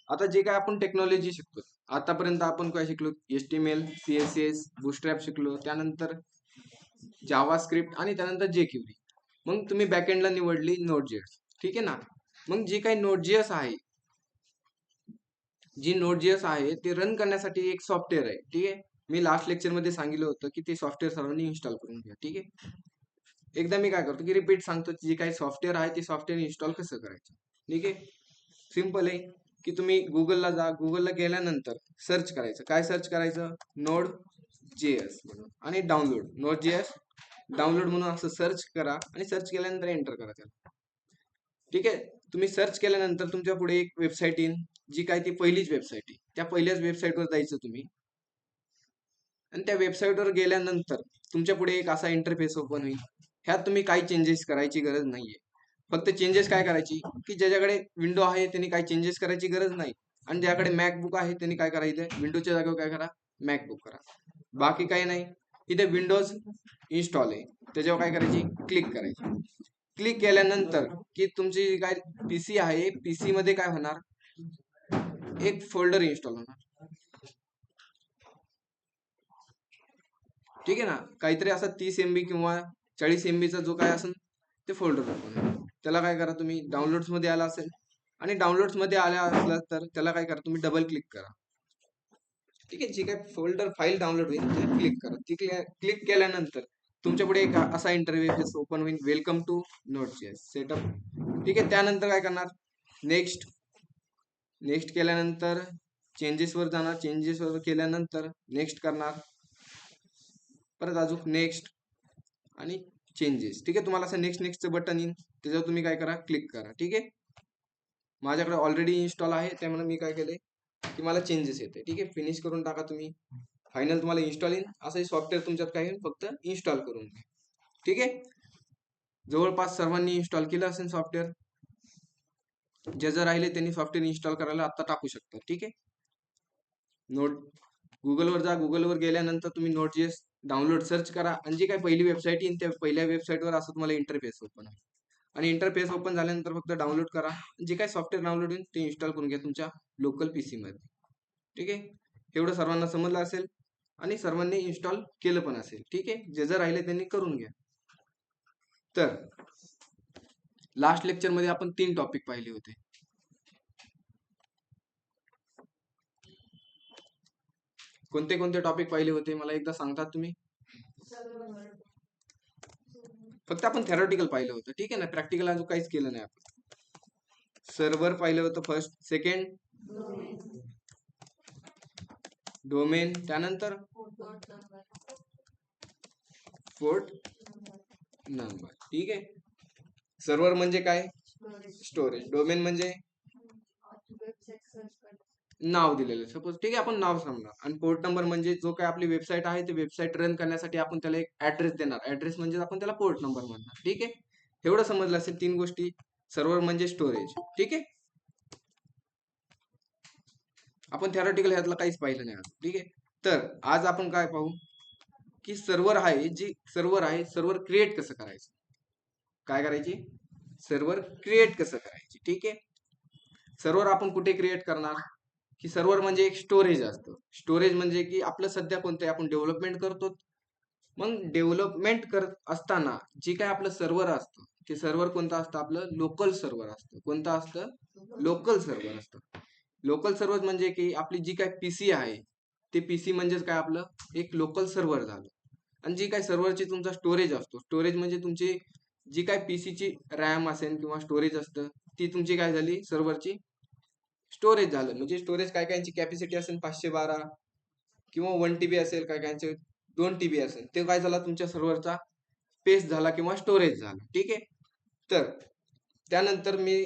आता जे काय आपण टेक्नॉलॉजी शिकतो, आतापर्यंत आपण काय शिकलो? HTML, CSS, बुटस्ट्रॅप शिकलो, त्यानंतर जावा स्क्रिप्ट आणि त्यानंतर jQuery. मग तुम्ही बॅकएंडला निवडली Node.js, ठीक आहे ना? मग जे काही Node.js आहे, जी Node.js आहे ते रन करण्यासाठी एक सॉफ्टवेअर आहे, ठीक आहे. मी लास्ट लेक्चर मध्ये सांगितलं होतं की ते सॉफ्टवेअर सर्वांनी इन्स्टॉल करून घ्या, ठीक आहे. एकदा मी काय करतो की रिपीट सांगतो, जे काही सॉफ्टवेअर आहे ते सॉफ्टवेअर इन्स्टॉल कसं करायचं, ठीक आहे. सिंपल आहे की तुम्ही गुगलला जा, गुगलला गेल्यानंतर सर्च करायचं. काय सर्च करायचं? Node.js म्हणून आणि डाउनलोड, Node.js डाउनलोड म्हणून असं सर्च करा आणि सर्च केल्यानंतर एंटर करा त्याला, ठीक आहे. तुम्ही सर्च केल्यानंतर तुमच्या पुढे एक वेबसाईट येईल, जी काय ती पहिलीच वेबसाईट आहे. त्या पहिल्याच वेबसाईटवर जायचं तुम्ही आणि त्या वेबसाईटवर गेल्यानंतर तुमच्या पुढे एक असा इंटरफेस ओपन होईल. ह्यात तुम्ही काही चेंजेस करायची गरज नाहीये. फक्त चेंजेस काय करायची की ज्याच्याकडे विंडो आहे त्यांनी काही चेंजेस करायची गरज नाही, आणि ज्याकडे मॅकबुक आहे त्यांनी काय करायचं? विंडोच्या जागेवर काय करा? मॅकबुक करा. बाकी काही नाही. इथे विंडोज इन्स्टॉल आहे, त्याच्यावर काय करायची? क्लिक करायची. क्लिक केल्यानंतर की तुमची जी काय पीसी आहे, पीसी मध्ये काय होणार? एक फोल्डर इन्स्टॉल होणार, ठीक आहे ना. काहीतरी असं 30 MB किंवा 40 MB जो काय असेल ते फोल्डर ओपन होईल. त्याला काय करा? तुम्ही डाउनलोड्स मध्ये आला असेल आणि डाउनलोड्स मध्ये आल्या असला तर त्याला काय करा? तुम्ही डबल क्लिक करा, ठीक आहे. जी काय फोल्डर फाईल डाउनलोड होईल ते क्लिक करा. ती क्लिक केल्यानंतर तुमच्या पुढे एक असा इंटरफेस ओपन होईल, वेलकम टू Node.js सेटअप, ठीक आहे. त्यानंतर काय करणार? नेक्स्ट. नेक्स्ट केल्यानंतर चेंजेस वर जाणार, चेंजेस वर केल्यानंतर नेक्स्ट करणार, परत अजून नेक्स्ट आणि चेंजेस, ठीक आहे. तुम्हाला असं नेक्स्ट नेक्स्टचं बटन येईल, त्याच्यावर तुम्ही काय करा? क्लिक करा, ठीक आहे. माझ्याकडे ऑलरेडी इन्स्टॉल आहे त्यामुळे मी काय केले की मला चेंजेस येते, ठीक आहे. फिनिश करून टाका तुम्ही. फायनल तुम्हाला इन्स्टॉल येईल. असंही सॉफ्टवेअर तुमच्यात काय येईल? फक्त इन्स्टॉल करून घ्या, ठीक आहे. जवळपास सर्वांनी इन्स्टॉल केलं असेल सॉफ्टवेअर. जे जर राहिले त्यांनी सॉफ्टवेअर इन्स्टॉल करायला आता टाकू शकता, ठीक आहे. गुगलवर जा, गुगलवर गेल्यानंतर तुम्ही Node.js डाउनलोड सर्च करा आणि जी काही पहिली वेबसाईट येईल त्या पहिल्या वेबसाईटवर असं तुम्हाला इंटरफेस ओपन होईल. आणि इंटरफेस ओपन झाल्यानंतर फक्त डाउनलोड करा. जे काही सॉफ्टवेअर डाउनलोड होईल ते इन्स्टॉल करून घ्या तुमच्या लोकल पीसी मध्ये, ठीक आहे. एवढं सर्वांना समजलं असेल आणि सर्वांनी इन्स्टॉल केलं पण असेल, ठीक आहे. जे जर राहिले त्यांनी करून घ्या. तर लास्ट लेक्चर मध्ये आपण 3 टॉपिक पाहिले होते. कोणते कोणते टॉपिक पाहिले होते मला एकदा सांगतात तुम्ही? फक्त आपण थेरॉटिकल पाहिलं होतं, ठीक आहे ना. प्रॅक्टिकल अजून काहीच केलं नाही आपण. सर्व्हर पाहिलं होतं फर्स्ट, सेकंड डोमेन, त्यानंतर पोर्ट नंबर, ठीक आहे. सर्व्हर म्हणजे काय? स्टोरेज. डोमेन म्हणजे नाव दिलेलं, सपोज, ठीक आहे. आपण नाव सांगणार. आणि पोर्ट नंबर म्हणजे जो काय आपली वेबसाईट आहे ते वेबसाईट रन करण्यासाठी आपण त्याला एक ऍड्रेस देणार. ऍड्रेस म्हणजे आपण त्याला पोर्ट नंबर म्हणणार, ठीक आहे. एवढं समजलं असेल 3 गोष्टी. सर्व्हर म्हणजे स्टोरेज, ठीक आहे. आपण थेरॉटिकल ह्यातलं काहीच पाहिलं नाही आज, ठीक आहे. तर आज आपण काय पाहू की सर्व्हर आहे, जी सर्व्हर आहे, सर्व्हर क्रिएट कसं करायचं? काय करायची? सर्व्हर क्रिएट कसं करायची, ठीक आहे. सर्व्हर आपण कुठे क्रिएट करणार? की सर्व्हर म्हणजे एक स्टोरेज असतं. स्टोरेज म्हणजे की आपलं सध्या कोणतं आपण डेव्हलपमेंट करतो. मग डेव्हलपमेंट करत असताना जे काय आपलं सर्व्हर असतं ते सर्व्हर कोणतं असतं? आपलं लोकल सर्व्हर असतं. कोणतं असतं? लोकल सर्व्हर असतं. लोकल सर्व्हर म्हणजे की आपली जी काय पीसी आहे ते पीसी म्हणजेच काय? आपलं एक लोकल सर्व्हर झालं. आणि जी काय सर्व्हरची तुमचा स्टोरेज असतो, स्टोरेज म्हणजे तुमची जी काय पीसीची रॅम असेल किंवा स्टोरेज असतं ती तुमची काय झाली? सर्व्हरची स्टोरेज झालं. म्हणजे स्टोरेज काय कायची कॅपॅसिटी असेल 512 किंवा 1 TB असेल, काय कायचे 2 TB असेल, ते काय झाला? तुमच्या सर्व्हरचा स्पेस झाला किंवा स्टोरेज झाला, ठीक आहे. तर त्यानंतर मी,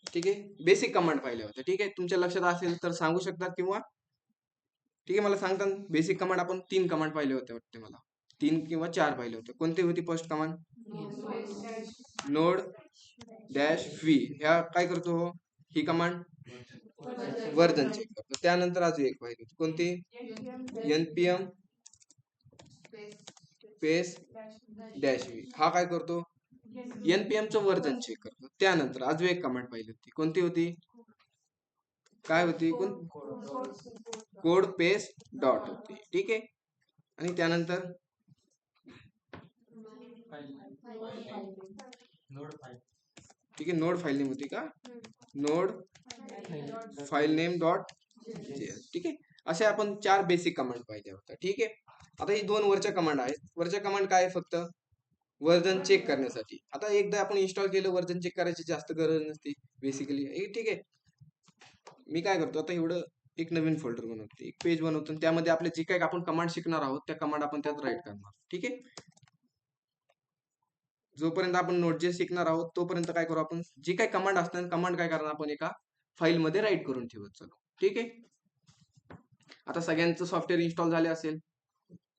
ठीक आहे, बेसिक कमांड पाहिले होते, ठीक आहे. तुमच्या लक्षात असेल तर सांगू शकतात किंवा, ठीक आहे, मला सांगतात. बेसिक कमांड आपण 3 कमांड पाहिले होते वाटते, मला 3 किंवा 4 पाहिले होते. कोणती होती first command? Node dash V. ह्या काय करतो? ही कमांड वर्जन चेक करतो. त्यानंतर अजून एक पाहिजे होती, कोणती? npm space dash V. हा काय करतो? npm चं वर्जन चेक करतो. त्यानंतर अजून एक कमांड पाहिली होती, कोणती होती? काय होती कोड पेस्ट डॉट होती, ठीक आहे. आणि त्यानंतर ठीक आहे, नोड फाईल नेम होती का, node file name dot JS, ठीक आहे. असे आपण 4 बेसिक कमांड पाहिजे होत्या, ठीक आहे. आता ही 2 वरच्या कमांड आहेत. वरच्या कमांड काय आहे, फक्त वर्जन चेक करण्यासाठी. आता एकदा आपण इन्स्टॉल केलं, वर्जन चेक करायची जास्त गरज नसते बेसिकली, ठीक आहे. मी काय करतो आता, एवढं एक नवीन फोल्डर बनवतो, एक पेज बनवतो, त्यामध्ये आपले जे काही आपण कमांड शिकणार आहोत त्या कमांड आपण त्यात राईट करणार, ठीक आहे. जोपर्यंत आपण नोट.जेएस शिकणार आहोत तोपर्यंत काय करू, आपण जी काही कमांड असतात कमांड काय करणार, आपण एका फाईल मध्ये राईट करून ठेवत चलो, ठीक आहे. आता सगळ्यांचं सॉफ्टवेअर इन्स्टॉल झाले असेल,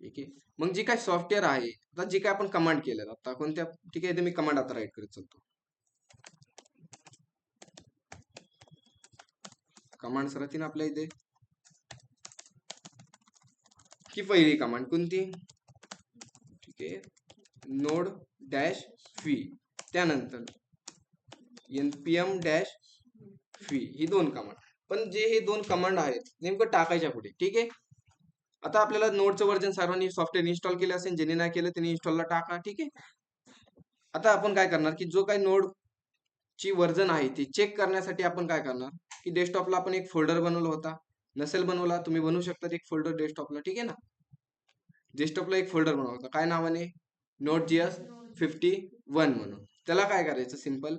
ठीक आहे. मग जी काय सॉफ्टवेअर आहे, आता जी काय आपण कमांड केलं आता कोणत्या, ठीक आहे, मी कमांड आता राईट करत चालतो. कमांड्स राहतील आपल्या इथे, की पहिली कमांड कोणती, ठीक आहे, नोड डॅश फी, त्यानंतर npm डॅश फी, ही 2 कमांड. पण जे हे 2 कमांड आहेत नेमकं टाकायच्या पुढे, ठीक आहे. आता आपल्याला नोडचं वर्जन सर्वांनी सॉफ्टवेअर इन्स्टॉल केलं असेल, ज्यांनी नाही केलं त्यांनी इन्स्टॉलला टाका, ठीक आहे. आता आपण काय करणार, की जो काही नोड ची वर्जन आहे ती चेक करण्यासाठी आपण काय करणार, की डेस्कटॉपला आपण एक फोल्डर बनवला होता, नसेल बनवला तुम्ही बनवू शकता एक फोल्डर डेस्कटॉपला, ठीक आहे ना. डेस्कटॉपला एक फोल्डर बनवला होता, काय नावाने, नोट.जेएस 51 म्हणून. त्याला काय करायचं, सिंपल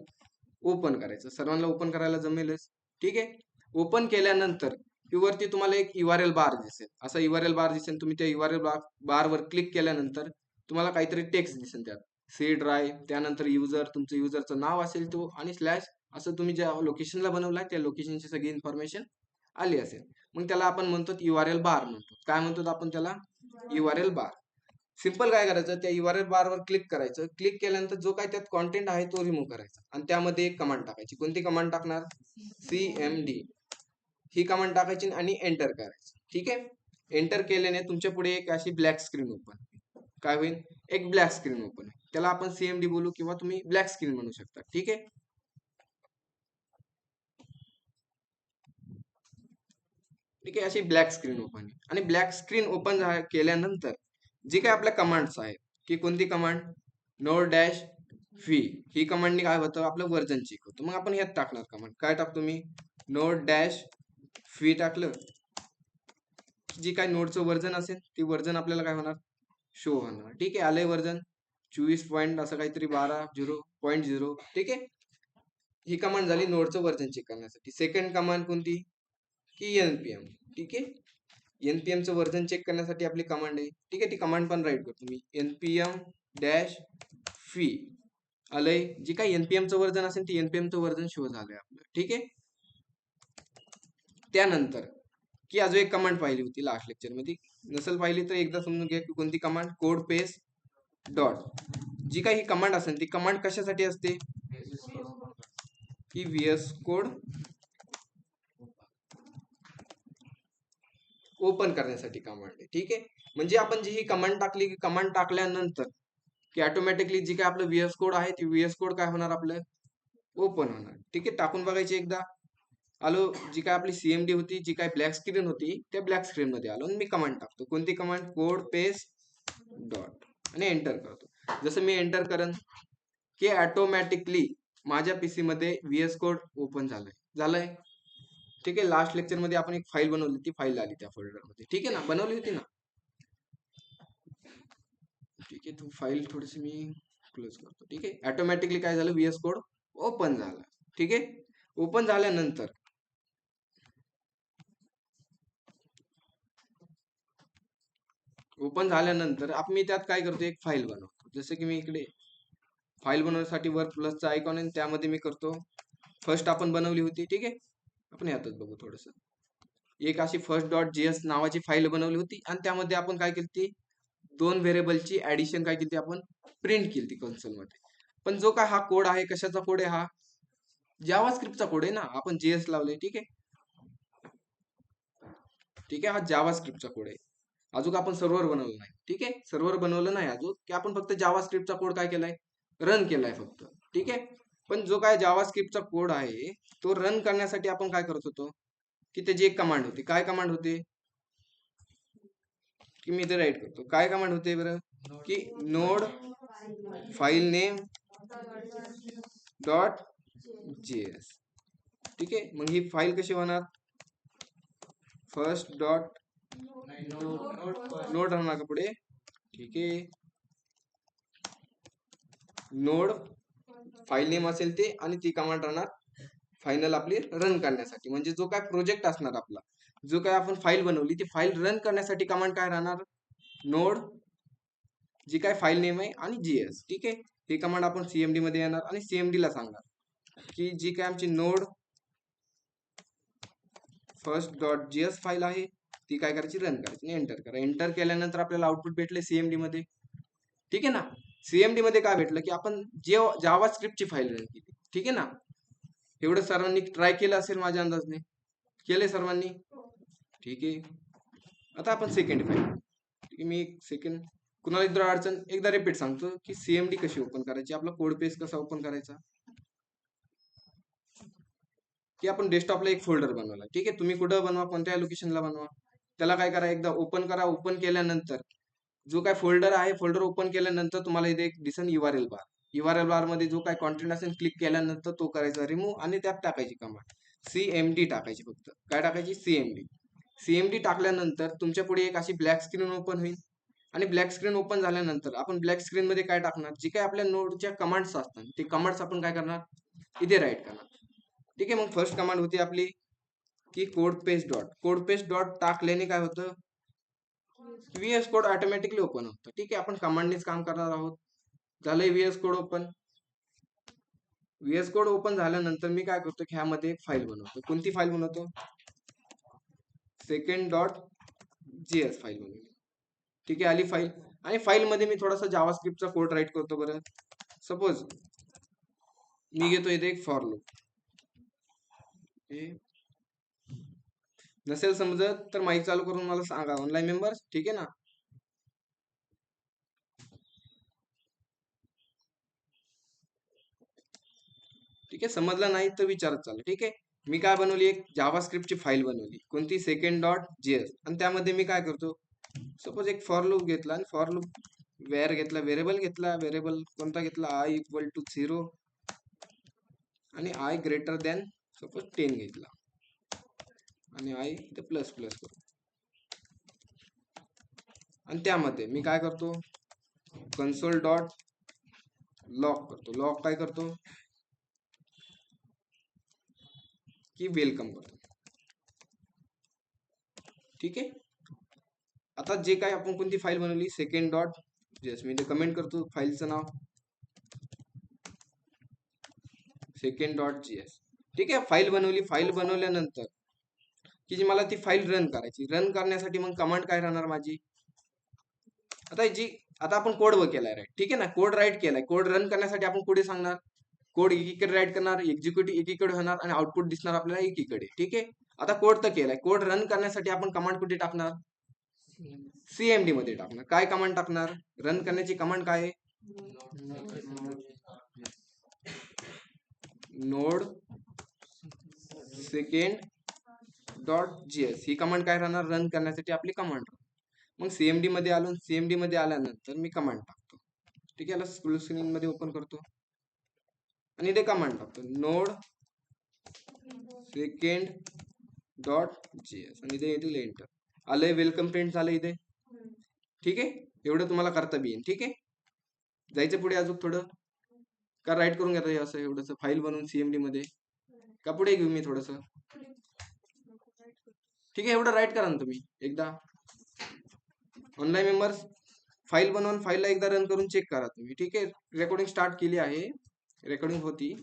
ओपन करायचं. सर्वांना ओपन करायला जमेलच, ठीक आहे. ओपन केल्यानंतर वरती तुम्हाला एक URL बार दिसेल, असा URL बार दिसेल. तुम्ही त्या URL बार वर क्लिक केल्यानंतर तुम्हाला काहीतरी टेक्स्ट दिसेल, त्यात सी ड्राईव्ह, त्यानंतर युजर, तुमचं युजरचं नाव असेल तो, आणि स्लॅश असं तुम्ही ज्या लोकेशनला बनवलाय त्या लोकेशनची सगळी इन्फॉर्मेशन आली असेल. मग त्याला आपण म्हणतो URL बार म्हणतो. काय म्हणतो आपण त्याला, URL बार. सिंपल काय करायचं, त्या URL बार वर क्लिक करायचं. क्लिक केल्यानंतर जो काही त्यात कॉन्टेंट आहे तो रिमूव्ह करायचा, आणि त्यामध्ये एक कमांड टाकायची. कोणती कमांड टाकणार, cmd ही कमांड टाकायची आणि एंटर करायचं, ठीक आहे. एंटर केल्याने तुमच्या पुढे एक अशी ब्लॅक स्क्रीन ओपन, काय होईल, एक ब्लॅक स्क्रीन ओपन. त्याला आपण cmd बोलू किंवा तुम्ही ब्लॅक स्क्रीन म्हणू शकता, ठीक आहे. ठीक आहे, अशी ब्लॅक स्क्रीन ओपन आहे. आणि ब्लॅक स्क्रीन ओपन केल्यानंतर जी काही आपल्या कमांड्स आहेत, की कोणती कमांड, नोड डॅश फी, ही कमांडनी काय होतं, आपलं वर्जन चेक होतं. मग आपण ह्यात टाकणार कमांड, काय टाकतो मी, नोड डॅश फी टाकलं, जी काय नोडचं वर्जन असेल ती वर्जन आपल्याला काय होणार, शो होणार, ठीक आहे. आलंय वर्जन 24 पॉईंट असं काहीतरी 12.0.0, ठीक आहे. ही कमांड झाली नोडचं वर्जन चेक करण्यासाठी. सेकंड कमांड कोणती, की npm, ठीक आहे. npm चं वर्जन चेक करण्यासाठी आपली कमांड आहे, ठीक आहे. ती कमांड पण राईट करतो मी, npm डॅश फी. आलंय, जी काही npm चं वर्जन असेल ती npm चं वर्जन शो झालंय आपलं, ठीक आहे. त्यानंतर की अजून एक कमांड पाहिली होती लास्ट लेक्चर मध्ये, नसेल पाहिली तर एकदा समजून घ्या की कोणती कमांड, कोड पेस्ट डॉट. जी काही ही कमांड असेल ती कमांड कशासाठी असते, की VS कोड ओपन करण्यासाठी कमांड आहे, ठीक आहे. म्हणजे आपण जी ही कमांड टाकली, की कमांड टाकल्यानंतर की ऑटोमॅटिकली जी काय आपलं VS कोड आहे ती VS कोड काय होणार, आपलं ओपन होणार, ठीक आहे. टाकून बघायची एकदा. आलो, जी काय आपली cmd होती, जी काय ब्लॅक स्क्रीन होती, त्या ब्लॅक स्क्रीन मध्ये आलो आणि मी कमांड टाकतो. कोणती कमांड, कोड पेस्ट डॉट, आणि एंटर करतो. जसं मी एंटर करन की ऑटोमॅटिकली माझ्या पीसी मध्ये VS कोड ओपन झालंय, ठीक आहे. लास्ट लेक्चर मध्ये आपण एक फाईल बनवली, ती फाईल आली त्या फोल्डर मध्ये, ठीक आहे ना, बनवली होती ना, ठीक आहे. तो फाईल थोडीशी मी क्लोज करतो, ठीक आहे. ऑटोमॅटिकली काय झालं, VS कोड ओपन झाला, ठीक आहे. ओपन झाल्यानंतर आपण मी त्यात काय करतो, एक फाईल बनवतो. जसं की मी इकडे फाईल बनवण्यासाठी वर प्लसचा आयकॉन आहे, त्यामध्ये मी करतो, फर्स्ट आपण बनवली होती, ठीक आहे. आपण यातच बघू थोडस, एक अशी फर्स्ट डॉट जेएस नावाची फाईल बनवली होती, आणि त्यामध्ये आपण काय केली, 2 व्हेरिएबलची ऍडिशन काय केली, आपण प्रिंट केली कन्सोल मध्ये. पण जो काय हा कोड आहे, कशाचा कोड आहे, हा जावा स्क्रिप्टचा कोड आहे ना, आपण जेएस लावले, ठीक आहे. ठीक आहे, हा जावा स्क्रिप्टचा कोड आहे. अजून आपण सर्व्हर बनवलं नाही, ठीक आहे. सर्व्हर बनवलं नाही अजून, की आपण फक्त जावा स्क्रिप्टचा कोड काय केलाय, रन केलाय फक्त, ठीक आहे. पण जो काय जावा स्क्रिप्टचा कोड आहे तो रन करण्यासाठी आपण काय करत होतो, की त्याची एक कमांड होती. काय कमांड होते की मी इथे राईट करतो. काय कमांड होते बरं की node file name dot JS. ठीक आहे. मग ही फाईल कशी होणार फर्स्ट डॉट नोड राहणार का पुढे. ठीक आहे. नोड फाईल नेम असेल ते आणि ती कमांड राहणार फायनल आपली रन करण्यासाठी. म्हणजे जो काय प्रोजेक्ट असणार आपला जो काय आपण फाईल बनवली ती फाईल रन करण्यासाठी कमांड काय राहणार नोड जी काय फाईल नेम आहे आणि जीएस. ठीक आहे. ही कमांड आपण सीएमडी मध्ये येणार आणि सीएमडी ला सांगणार की जी काय आमची node first dot GS file आहे ती काय करायची रन करायची. एंटर करा. एंटर केल्यानंतर आपल्याला आउटपुट भेटले सीएमडी मध्ये. ठीक आहे ना. सीएमडी मध्ये काय भेटलं की आपण जावा स्क्रिप्टची फाईल रन केली. ठीक आहे ना. एवढं सर्वांनी ट्राय केलं असेल माझ्या अंदाजने. केले सर्वांनी. ठीक आहे. आता आपण सेकंड फाईल. ठीक आहे. मी सेकंड कुणाला एकदा अडचण एकदा रिपीट सांगतो की सीएमडी कशी ओपन करायची आपला कोड पेज कसा ओपन करायचा की आपण डेस्कटॉपला एक फोल्डर बनवला. ठीक आहे. तुम्ही कुठं बनवा कोणत्या लोकेशनला बनवा त्याला काय करा एकदा ओपन करा. ओपन केल्यानंतर जो काय फोल्डर आहे फोल्डर ओपन केल्यानंतर तुम्हाला इथे एक दिसेल URL बार. URL बार मध्ये जो काय कॉन्टेंट असेल क्लिक केल्यानंतर तो करायचा रिमूव्ह आणि त्यात टाकायची कमांड सीएमडी टाकायची. फक्त काय टाकायची सीएमडी. सीएमडी टाकल्यानंतर तुमच्या पुढे एक अशी ब्लॅक स्क्रीन ओपन होईल आणि ब्लॅक स्क्रीन ओपन झाल्यानंतर आपण ब्लॅक स्क्रीन मध्ये काय टाकणार जे काय आपल्या नोडच्या कमांड्स असतात ते कमांड्स आपण काय करणार इथे राईट करणार. ठीक आहे. मग फर्स्ट कमांड होती आपली की code paste dot. Code paste dot टाकल्याने काय होतं व्हीएस कोड ऑटोमॅटिकली ओपन होतं. ठीक आहे. आपण कमांडनीच काम करणार आहोत. झालंय VS code open. VS code open झाल्यानंतर मी काय करतो की ह्यामध्ये एक फाईल बनवतो. कोणती फाईल बनवतो सेकंड डॉट जीएस फाईल बनवली. ठीक आहे. आली फाईल आणि फाईल मध्ये मी थोडासा जावा स्क्रिप्टचा कोड राईट करतो. बरं सपोज मी घेतो इथे एक फॉर लूप. नसेल समजत तर माईक चालू करून मला सांगा ऑनलाईन मेंबर्स. ठीक आहे ना. ठीक आहे. समजलं नाही तर विचारत चालू. ठीक आहे. मी काय बनवली एक जावा स्क्रिप्टची फाईल बनवली कोणती सेकंड डॉट जीएस आणि त्यामध्ये मी काय करतो सपोज एक फॉर लूप घेतला आणि फॉर लूप वेअर घेतला व्हेरिएबल घेतला. व्हेरिएबल कोणता घेतला आय इक्वल टू 0 आणि आय ग्रेटर दॅन सपोज 10 घेतला आणि आय इथे प्लस प्लस करू आणि त्यामध्ये मी काय करतो कन्सोल डॉट लॉग करतो. लॉग काय करतो की वेलकम करतो. ठीक आहे. आता जे काय आपण कोणती फाईल बनवली सेकंड डॉट जेएस मी कमेंट करतो फाईलचं नाव सेकंड डॉट जीएस. ठीक आहे. फाईल बनवली. फाईल बनवल्यानंतर की जी मला ती फाईल रन करायची. रन करण्यासाठी मग कमांड काय राहणार माझी आता आपण कोड केलाय राईट. ठीक आहे ना. कोड राईट केलाय. कोड रन करण्यासाठी आपण पुढे सांगणार कोड एकीकडे राईट करणार एक्झिक्युटिव्ह एकीकडे होणार आणि आउटपुट दिसणार आपल्याला एकीकडे. ठीक आहे. आता कोड तर केलाय. कोड रन करण्यासाठी आपण कमांड कुठे टाकणार सीएमडी मध्ये टाकणार. काय कमांड टाकणार रन करण्याची कमांड काय आहे नोड सेकंड डॉट जीएस. ही कमांड काय राहणार रन करण्यासाठी आपली कमांड. मग सीएमडी मध्ये आलो. सीएमडी मध्ये आल्यानंतर मी कमांड टाकतो. ठीक आहे. याला फुल स्क्रीन मध्ये ओपन करतो आणि इथे कमांड टाकतो नोड सेकंड डॉट जीएस आणि इथे येतील एंटर. आलंय वेलकम प्रिंट झालं इथे. ठीक आहे. एवढं तुम्हाला करता बी येईल. ठीक आहे. जायचं पुढे अजून थोडं का राईट करून घेता असं एवढंच फाईल बनवून सीएमडी मध्ये का पुढे घेऊ मी थोडस. ठीक आहे. एवढं राईट करा ना तुम्ही एकदा ऑनलाईन मेंबर्स. फाईल बनवून फाईलला एकदा रन करून चेक करा तुम्ही. ठीक आहे. रेकॉर्डिंग स्टार्ट केली आहे. रेकॉर्डिंग होती.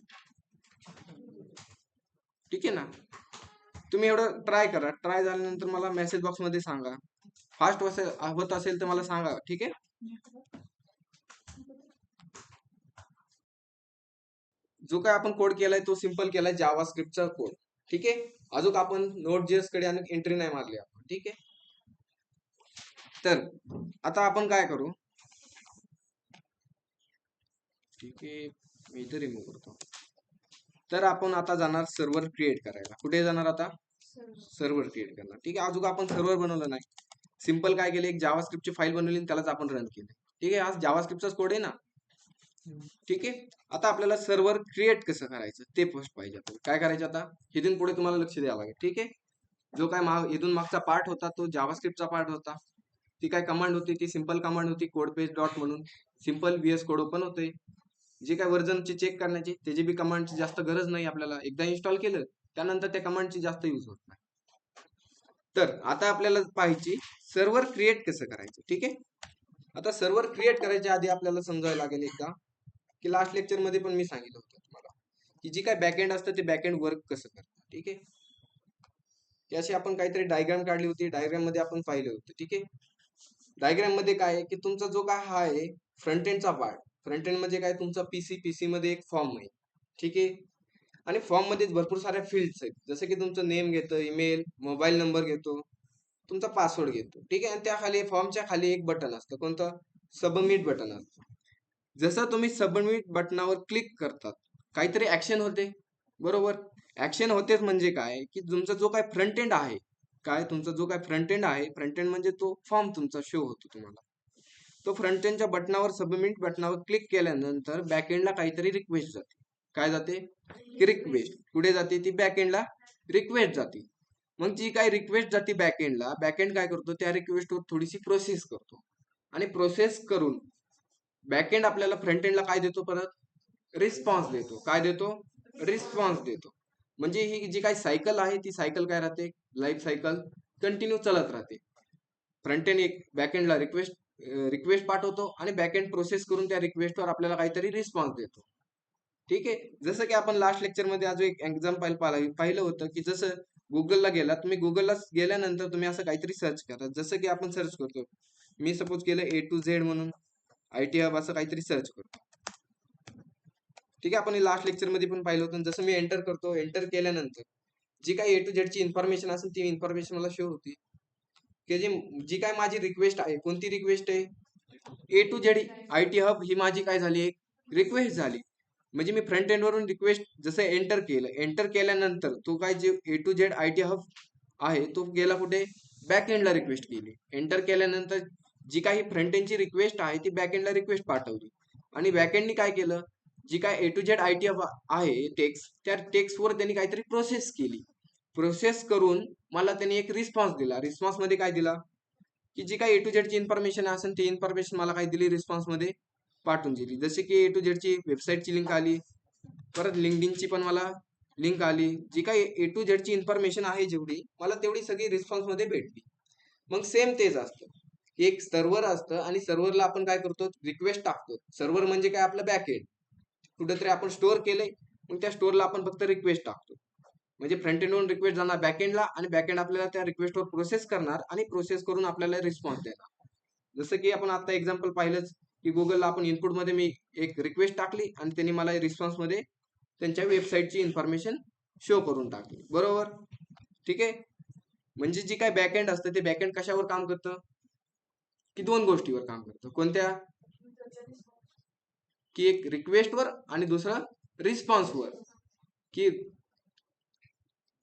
ठीक आहे ना. तुम्ही एवढं ट्राय करा. ट्राय झाल्यानंतर मला मेसेज बॉक्स मध्ये सांगा. फास्ट होत असेल तर मला सांगा. ठीक आहे. जो काय आपण कोड केलाय तो सिंपल केलाय जावा स्क्रिप्टचा कोड. ठीक आहे. अजून आपण नोट जेएस कडे अनेक एंट्री नाही मारली आपण. ठीक आहे. तर आता आपण काय करू. ठीक आहे. मी इथे रिमूव्ह करतो. तर आपण आता जाणार सर्व्हर क्रिएट करायला. कुठे जाणार आता सर्व्हर क्रिएट करणार. ठीक आहे, अजून आपण सर्व्हर बनवलं नाही, सिंपल काय केलं, एक जावास्क्रिप्टची फाईल बनवली आणि त्यालाच आपण रन केलं. ठीक आहे, आज जावास्क्रिप्टचाच कोड आहे ना. ठीक आहे, आता आपल्याला सर्व्हर क्रिएट कसं करायचं ते फर्स्ट पाहिजे. आपण काय करायचं आता, इथून पुढे तुम्हाला लक्ष द्यावं लागेल. ठीक आहे, जो काय इथून मागचा पार्ट होता तो जावास्क्रिप्टचा पार्ट होता. ती काय कमांड होती, ती सिंपल कमांड होती, कोड पेज डॉट म्हणून सिंपल VS कोड ओपन होते. जे काय व्हर्जनची चेक करण्याची त्याची बी कमांडची जास्त गरज नाही आपल्याला, एकदा इन्स्टॉल केलं त्यानंतर त्या कमांडची जास्त यूज होत नाही. तर आता आपल्याला पाहिजे सर्व्हर क्रिएट कसं करायचं. ठीक आहे, आता सर्व्हर क्रिएट करायच्या आधी आपल्याला समजायला लागेल एकदा, की लास्ट लेक्चर मध्ये पण मी सांगितलं होतं तुम्हाला, की जी काय बॅकएंड असतं ते बॅकएंड वर्क कसं करतं. ठीक आहे, की अशी आपण काहीतरी डायग्राम काढली होती, डायग्राम मध्ये आपण पाहिलं होतं. ठीक आहे, डायग्राम मध्ये काय आहे, की तुमचा जो काय हा आहे फ्रंट एंडचा पार्ट, फ्रंट एंड म्हणजे काय, तुमचा पीसी मध्ये एक फॉर्म आहे. ठीक आहे, आणि फॉर्म मध्ये भरपूर साऱ्या फील्ड्स आहेत, जसं की तुमचं नेम घेतं, ईमेल, मोबाईल नंबर घेतो, तुमचा पासवर्ड घेतो. ठीक आहे, आणि त्या खाली फॉर्मच्या खाली एक बटन असतं, कोणतं, सबमिट बटन असतं. जसं तुम्ही सबमिट बटनावर क्लिक करतात काहीतरी ऍक्शन होते, बरोबर. ऍक्शन होतेच म्हणजे काय, की तुमचा जो काय फ्रंट एंड आहे, काय तुमचा जो काय फ्रंट एंड आहे, फ्रंट एंड म्हणजे तो फॉर्म तुमचा शो होतो तुम्हाला. तो फ्रंट एंडच्या बटनावर, सबमिट बटनावर क्लिक केल्यानंतर बॅक एंडला काहीतरी रिक्वेस्ट जाते. काय जाते, की रिक्वेस्ट कुठे जाते, ती बॅक एंडला रिक्वेस्ट जाते. मग जी काय रिक्वेस्ट जाते बॅक एंडला, बॅक एंड काय करतो, त्या रिक्वेस्टवर थोडीशी प्रोसेस करतो, आणि प्रोसेस करून बॅकएंड आपल्याला फ्रंट एंडला काय देतो, परत रिस्पॉन्स देतो. काय देतो, रिस्पॉन्स देतो. म्हणजे ही जी काही सायकल आहे ती सायकल काय राहते, लाईफ सायकल कंटिन्यू चालत राहते. फ्रंट एंड एक बॅकएंडला रिक्वेस्ट पाठवतो आणि बॅकएंड प्रोसेस करून त्या रिक्वेस्टवर आपल्याला काहीतरी रिस्पॉन्स देतो. ठीक आहे, जसं की आपण लास्ट लेक्चर मध्ये अजून एक एक्झाम्पल पाहिलं होतं, की जसं गुगलला गेला, तुम्ही गुगलला गेल्यानंतर तुम्ही असं काहीतरी सर्च करा, जसं की आपण सर्च करतो, मी सपोज केलं A to Z म्हणून IT हब असं काहीतरी सर्च करतो. ठीक आहे, आपण लास्ट लेक्चर मध्ये पण पाहिलं होतं. जसं मी एंटर करतो, एंटर केल्यानंतर जी काही A to Z ची इन्फॉर्मेशन असेल ती इन्फॉर्मेशन मला शो होती, की जी काय माझी रिक्वेस्ट आहे, कोणती रिक्वेस्ट आहे, A to Z IT hub ही माझी काय झाली, एक रिक्वेस्ट झाली. म्हणजे मी फ्रंट एंड वरून रिक्वेस्ट जसं एंटर केलं, एंटर केल्यानंतर तो काय जे A to Z IT hub आहे तो गेला कुठे, बॅक एंडला रिक्वेस्ट केली. एंटर केल्यानंतर जी काही फ्रंट एंडची रिक्वेस्ट आहे ती बॅक एंडला रिक्वेस्ट पाठवली, आणि बॅक एंडनी काय केलं, जी काय A to Z IT hub आहे टेक्स्ट, त्या टेक्स्टवर त्यांनी काहीतरी प्रोसेस केली. प्रोसेस करून मला त्यांनी एक रिस्पॉन्स दिला. रिस्पॉन्स मध्ये काय दिला, की जी काही A to Z ची इन्फॉर्मेशन असेल ती इन्फॉर्मेशन मला काय दिली, रिस्पॉन्स मध्ये पाठवून दिली. जसे की A to Z ची वेबसाईटची लिंक आली, परत लिंक्डइनची पण मला लिंक आली. जी काही A to Z ची इन्फॉर्मेशन आहे जेवढी, मला तेवढी सगळी रिस्पॉन्स मध्ये भेटली. मग सेम तेच असतं, एक सर्व्हर असतं आणि सर्व्हरला आपण काय करतो, रिक्वेस्ट टाकतो. सर्व्हर म्हणजे काय, आपलं बॅक एंड कुठेतरी आपण स्टोअर केलंय, मग त्या स्टोअरला आपण फक्त रिक्वेस्ट टाकतो. म्हणजे फ्रंट एंडवरून रिक्वेस्ट जाणार बॅक एंडला, आणि बॅक एंड आपल्याला त्या रिक्वेस्टवर प्रोसेस करणार आणि प्रोसेस करून आपल्याला रिस्पॉन्स देणार. जसं की आपण आता एक्झाम्पल पाहिलंच, की गुगलला आपण इनपुट मध्ये मी एक रिक्वेस्ट टाकली आणि त्यांनी मला रिस्पॉन्स मध्ये त्यांच्या वेबसाईटची इन्फॉर्मेशन शो करून टाकली, बरोबर. ठीक आहे, म्हणजे जी काय बॅकएंड असतं ते बॅकएंड कशावर काम करतं, की दोन गोष्टीवर काम करतं. कोणत्या, की एक रिक्वेस्टवर आणि दुसरं रिस्पॉन्सवर. की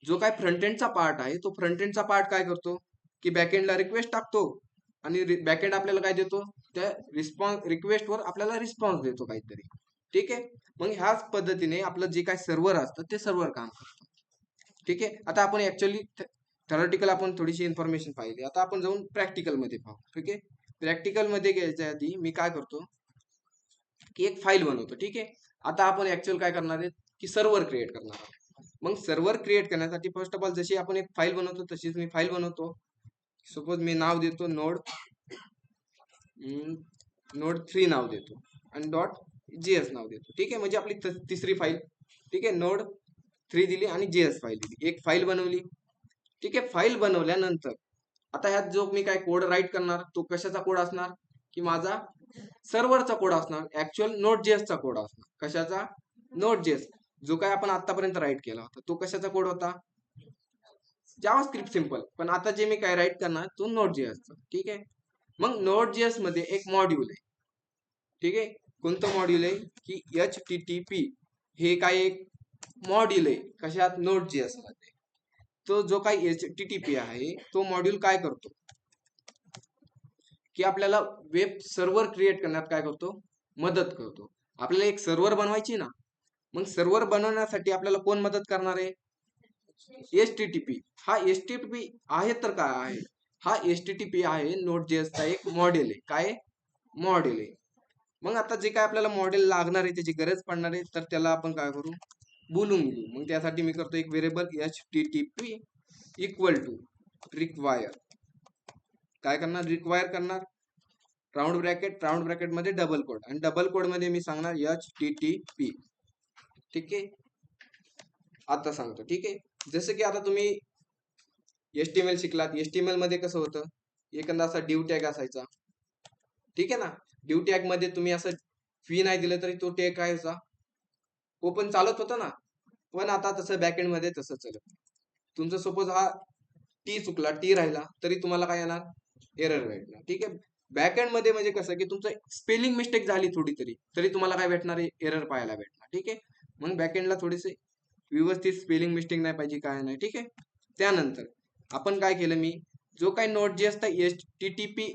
जो काय फ्रंट एंडचा पार्ट आहे तो फ्रंट एंडचा पार्ट काय करतो, की बॅकएंडला रिक्वेस्ट टाकतो आणि बॅकएंड आपल्याला काय देतो, त्या रिस्पॉन्स रिक्वेस्टवर आपल्याला रिस्पॉन्स देतो काहीतरी. ठीक आहे, मग ह्याच पद्धतीने आपलं जे काय सर्व्हर असतं ते सर्व्हर काम करतं. ठीक आहे, आता आपण ऍक्च्युअली थेरॉटिकल आपण थोडीशी इन्फॉर्मेशन पाहिली, आता आपण जाऊन प्रॅक्टिकल मध्ये पाहू. ठीक आहे, प्रॅक्टिकल मध्ये घ्यायच्या आधी मी काय करतो, की एक फाईल बनवतो. ठीक आहे, आता आपण ऍक्च्युअल काय करणार आहे, की सर्व्हर क्रिएट करणार आहोत. मग सर्व्हर क्रिएट करण्यासाठी फर्स्ट ऑफ ऑल जशी आपण एक फाईल बनवतो तशीच मी फाईल बनवतो. सपोज मी नाव देतो नोड 3 नाव देतो आणि .js नाव देतो. ठीक आहे, म्हणजे आपली तिसरी फाईल. ठीक आहे, नोड 3 दिली आणि JS फाईल दिली, एक फाईल बनवली. ठीक आहे, फाईल बनवल्यानंतर आता ह्यात जो मी काय कोड राईट करणार तो कशाचा कोड असणार, की माझा सर्व्हरचा कोड असणार, ऍक्च्युअल Node.js चा कोड असणार. कशाचा, Node.js. जो काय आपण आतापर्यंत राईट केला होता तो कशाचा कोड होता, जावास्क्रिप्ट सिंपल. पण आता जे मी काय राईट करणार तो Node.js चा. ठीक आहे, मग Node.js मध्ये एक मॉड्यूल आहे. ठीक आहे, कोणतं मॉड्यूल आहे, की HTTP हे काय एक मॉड्यूल आहे, कशात, Node.js मध्ये. तो जो काही HTTP आहे तो मॉड्यूल काय करतो की आपल्याला वेब सर्व्हर क्रिएट करण्यात काय करतो, मदत करतो. आपल्याला एक सर्व्हर बनवायची ना, मग सर्व्हर बनवण्यासाठी आपल्याला कोण मदत करणार आहे, HTTP. हा HTTP आहे तर काय आहे, हा HTTP आहे Node.js चा एक मॉडेल आहे. काय मॉडेल आहे. मग आता जे काय आपल्याला मॉडेल लागणार आहे, त्याची गरज पडणार आहे, तर त्याला आपण काय करू, बोलून घेऊ. मग त्यासाठी मी करतो एक variable HTTP equal to require. काय करणार, रिक्वायर करणार राऊंड ब्रॅकेट मध्ये डबल कोड, आणि डबल कोड मध्ये मी सांगणार HTTP. ठीक आहे, आता सांगतो. ठीक आहे, जसं की आता तुम्ही HTML शिकलात. HTML मध्ये कसं होतं, एखादा असा डिव टॅग असायचा. ठीक आहे ना, डिव टॅग मध्ये तुम्ही असं फी नाही दिलं तरी तो टॅग काय व्हायचा, ओपन चालत होता ना. पण आता तसं बॅकएंड मध्ये तसं चालत. तुमचं सपोज हा टी चुकला, टी राहिला, तरी तुम्हाला काय येणार, एरर भेटणार. ठीक आहे, बॅकएंड मध्ये म्हणजे कसं की तुमचं स्पेलिंग मिस्टेक झाली थोडी तरी तुम्हाला काय भेटणार, एरर पाहायला भेटणार. ठीक आहे, मग बॅकएंडला थोडेसे व्यवस्थित स्पेलिंग मिस्टेक नाही पाहिजे, काय नाही. ठीक आहे, त्यानंतर आपण काय केलं, मी जो काही Node.js चा HTTP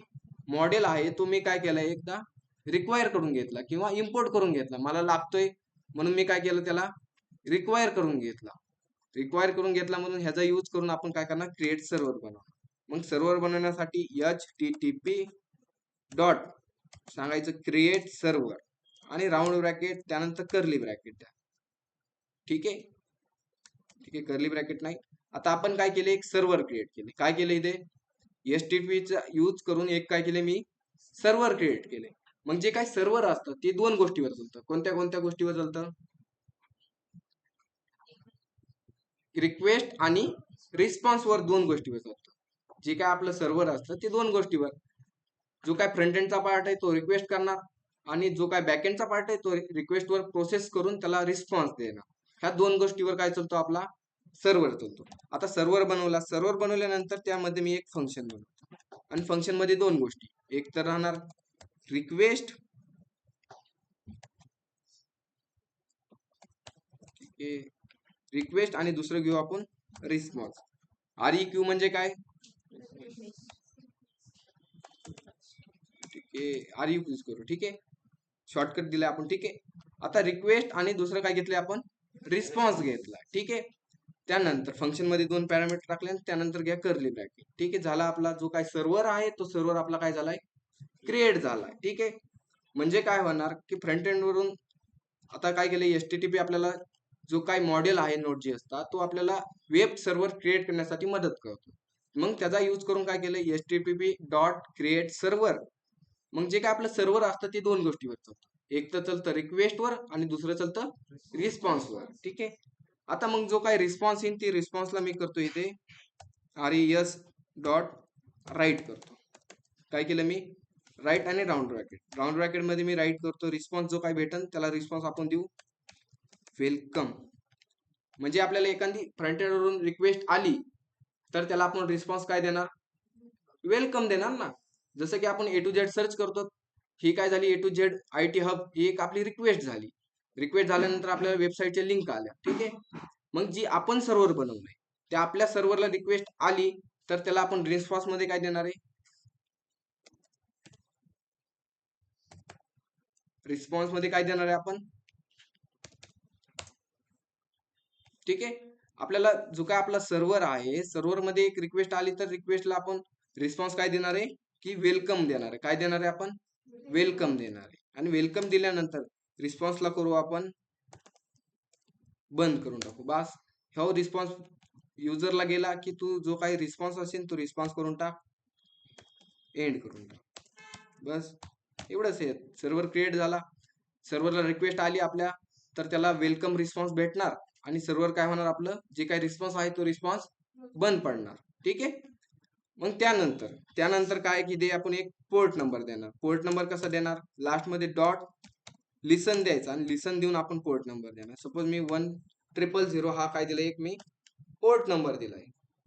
मॉडेल आहे तो मी काय केलं, एकदा रिक्वायर करून घेतला किंवा इम्पोर्ट करून घेतला. मला लागतोय म्हणून मी काय केलं, त्याला रिक्वायर करून घेतला. रिक्वायर करून घेतला म्हणून ह्याचा यूज करून आपण काय करणार, क्रिएट सर्व्हर बनवणार. मग सर्व्हर बनवण्यासाठी HTTP डॉट सांगायचं क्रिएट सर्व्हर, आणि राऊंड ब्रॅकेट, त्यानंतर कर्ली ब्रॅकेट द्या. ठीक आहे, ठीक आहे, कर्ली ब्रॅकेट नाही. आता आपण काय केले, एक सर्व्हर क्रिएट केले. काय केले, इथे HTTP चा यूज करून एक काय केले, मी सर्व्हर क्रिएट केले. मग जे काय सर्व्हर असतं ते दोन गोष्टीवर चालतं. कोणत्या कोणत्या गोष्टीवर चालतं, रिक्वेस्ट आणि रिस्पॉन्स वर, दोन गोष्टीवर चालतं. जे काय आपलं सर्व्हर असतं ते दोन गोष्टीवर, जो काय फ्रंट एंडचा पार्ट आहे तो रिक्वेस्ट करणार, आणि जो काय बॅक एंडचा पार्ट आहे तो रिक्वेस्ट वर प्रोसेस करून त्याला रिस्पॉन्स देणार. ह्या दोन गोष्टीवर काय चालतो, आपला सर्व्हर चालतो. आता सर्व्हर बनवला, सर्व्हर बनवल्यानंतर त्यामध्ये मी एक फंक्शन बनवतो, आणि फंक्शन मध्ये दोन गोष्टी, एक तर राहणार रिक्वेस्ट, रिक्वेस्ट, आणि दुसरं घेऊ आपण रिस्पॉन्स. REQ म्हणजे काय, ठीक आहे, REQ यूज करू. ठीक आहे, शॉर्टकट दिलाय आपण. ठीक आहे, आता रिक्वेस्ट आणि दुसरं काय घेतलंय आपण, रिस्पॉन्स घेतला. ठीक आहे, त्यानंतर फंक्शन मध्ये दोन पॅरामीटर टाकले, आणि त्यानंतर घ्या कर्ली ब्रॅकेट. ठीक आहे, झाला आपला जो काय सर्व्हर आहे तो सर्व्हर आपला काय झालाय, क्रिएट झालाय. ठीक आहे, म्हणजे काय होणार की फ्रंट एंड वरून आता काय केलं, HTTP आपल्याला जो काही मॉडेल आहे Node.js चा तो आपल्याला वेब सर्व्हर क्रिएट करण्यासाठी मदत करतो. मग त्याचा यूज करून काय केलं, HTTP डॉट क्रिएट सर्व्हर. मग जे काय आपलं सर्व्हर असतं ते दोन गोष्टीवर चालतं, एक तर चालतं रिक्वेस्ट वर आणि दुसरं चालतं रिस्पॉन्स वर. ठीक आहे, आता मग जो काय रिस्पॉन्स येईल ती रिस्पॉन्सला मी करतो इथे RES डॉट राईट करतो. काय केलं मी, राईट आणि राऊंड ब्रॅकेट. राऊंड ब्रॅकेट मध्ये मी राईट करतो, रिस्पॉन्स जो काय भेटन त्याला रिस्पॉन्स आपण देऊ वेलकम. म्हणजे आपल्याला एखादी फ्रंट एंड वरून रिक्वेस्ट आली तर त्याला आपण रिस्पॉन्स काय देणार, वेलकम देणार ना. जसं की आपण A to Z सर्च करतो, ही काय झाली, A to Z IT hub ही एक आपली रिक्वेस्ट झाली. रिक्वेस्ट झाल्यानंतर आपल्याला वेबसाईटच्या लिंक आल्या. ठीक आहे, मग जी आपण सर्व्हर बनवलंय त्या आपल्या सर्व्हरला रिक्वेस्ट आली तर त्याला आपण रिस्पॉन्स मध्ये काय देणार आहे, रिस्पॉन्स मध्ये काय देणार आहे आपण. ठीक आहे, आपल्याला जो काय आपला सर्व्हर आहे, सर्व्हर मध्ये एक रिक्वेस्ट आली तर रिक्वेस्टला आपण रिस्पॉन्स काय देणार आहे, की वेलकम देणार आहे. काय देणार आहे आपण, वेलकम देणार आहे. आणि वेलकम दिल्यानंतर रिस्पॉन्सला करू आपण बंद करून टाकू. बस, हा रिस्पॉन्स युजरला गेला की तू जो काही रिस्पॉन्स असेल तो रिस्पॉन्स करून टाक, एंड करून टाक. बस एवढंच आहे. सर्व्हर क्रिएट झाला, सर्व्हरला रिक्वेस्ट आली आपल्या, तर त्याला वेलकम रिस्पॉन्स भेटणार, आणि सर्व्हर काय होणार, आपलं जे काही रिस्पॉन्स आहे तो रिस्पॉन्स बंद पडणार. ठीक आहे, मग त्यानंतर त्यानंतर काय की दे आपण एक पोर्ट नंबर देणार. पोर्ट नंबर कसा देणार, लास्ट मध्ये डॉट लिसन द्यायचा, आणि लिसन देऊन आपण पोर्ट नंबर देणार. सपोज मी 1000 हा काय दिलाय, एक मी पोर्ट नंबर दिलाय.